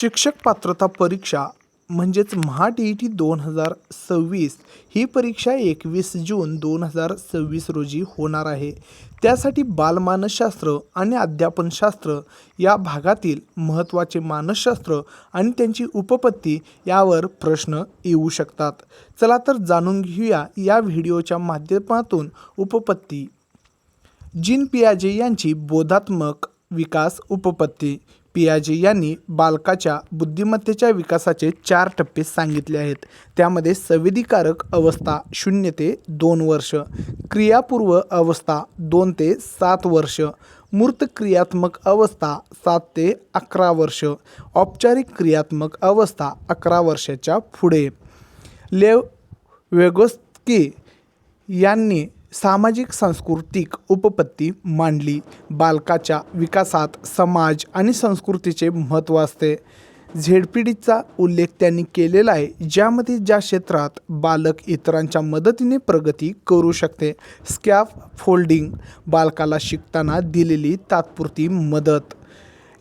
शिक्षक पात्रता परीक्षा म्हणजेच MHA-TET 2026 ही परीक्षा 21 जून 2026 रोजी होणार आहे. त्यासाठी बालमानसशास्त्र आणि अध्यापनशास्त्र या भागातील महत्त्वाचे मानसशास्त्र आणि त्यांची उपपत्ती यावर प्रश्न येऊ शकतात. चला तर जाणून घेऊया या व्हिडिओच्या माध्यमातून उपपत्ती. जीन पियाजे यांची बोधात्मक विकास उपपत्ती. पियाजे यांनी बालकाच्या बुद्धिमत्तेच्या विकासाचे 4 टप्पे सांगितले आहेत. त्यामध्ये संवेदीकारक अवस्था 0 ते 2 वर्ष, क्रियापूर्व अवस्था 2 ते 7 वर्ष, मूर्त क्रियात्मक अवस्था 7 ते 11 वर्ष, औपचारिक क्रियात्मक अवस्था 11 वर्षाच्या पुढे. लेव वेगोस्की यांनी सामाजिक सांस्कृतिक उपपत्ती मांडली. बालकाच्या विकासात समाज आणि संस्कृतीचे महत्त्व असते. झेडपीडीचा उल्लेख त्यांनी केलेला आहे, ज्यामध्ये ज्या क्षेत्रात बालक इतरांच्या मदतीने प्रगती करू शकते. स्कॅफोल्डिंग बालकाला शिकताना दिलेली तात्पुरती मदत.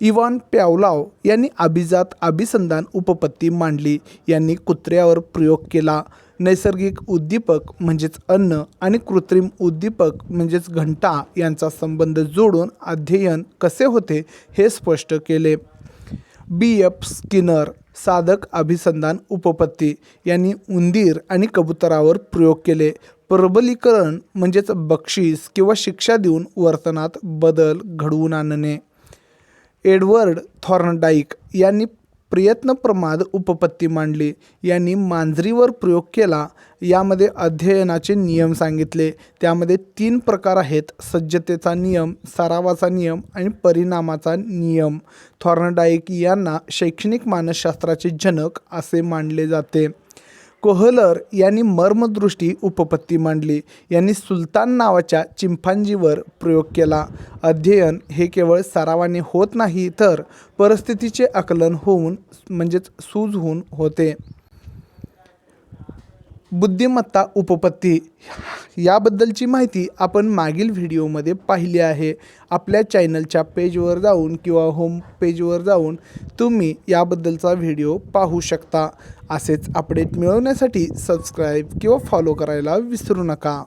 इव्हान पॅवलॉव यांनी अभिजात अभिसंधान उपपत्ती मांडली. यांनी कुत्र्यावर प्रयोग केला. नैसर्गिक उद्दीपक म्हणजेच अन्न आणि कृत्रिम उद्दीपक म्हणजेच घंटा यांचा संबंध जोडून अध्ययन कसे होते हे स्पष्ट केले. B.F. स्किनर साधक अभिसंधान उपपत्ती. यांनी उंदीर आणि कबुतरावर प्रयोग केले. प्रबलीकरण म्हणजेच बक्षीस किंवा शिक्षा देऊन वर्तनात बदल घडवून आणणे. एडवर्ड थॉर्नडाईक यांनी प्रयत्नप्रमाद उपपत्ती मांडली. यांनी मांजरीवर प्रयोग केला. यामध्ये अध्ययनाचे नियम सांगितले. त्यामध्ये 3 प्रकार आहेत: सज्जतेचा नियम, सरावाचा नियम आणि परिणामाचा नियम. थॉर्नडाईक यांना शैक्षणिक मानसशास्त्राचे जनक असे मानले जाते. कोहलर यांनी मर्मदृष्टी उपपत्ती मांडली. यांनी सुलतान नावाच्या चिंपांजीवर प्रयोग केला. अध्ययन हे केवळ सरावाने होत नाही, तर परिस्थितीचे आकलन होऊन म्हणजेच सूझ होते. बुद्धिमत्ता उपपत्ती याबद्दलची माहिती आपण मागील व्हिडिओमध्ये पाहिली आहे. आपल्या चॅनलच्या पेजवर जाऊन किंवा होम पेजवर जाऊन तुम्ही याबद्दलचा व्हिडिओ पाहू शकता. असेच अपडेट मिळवण्यासाठी सबस्क्राईब किंवा फॉलो करायला विसरू नका.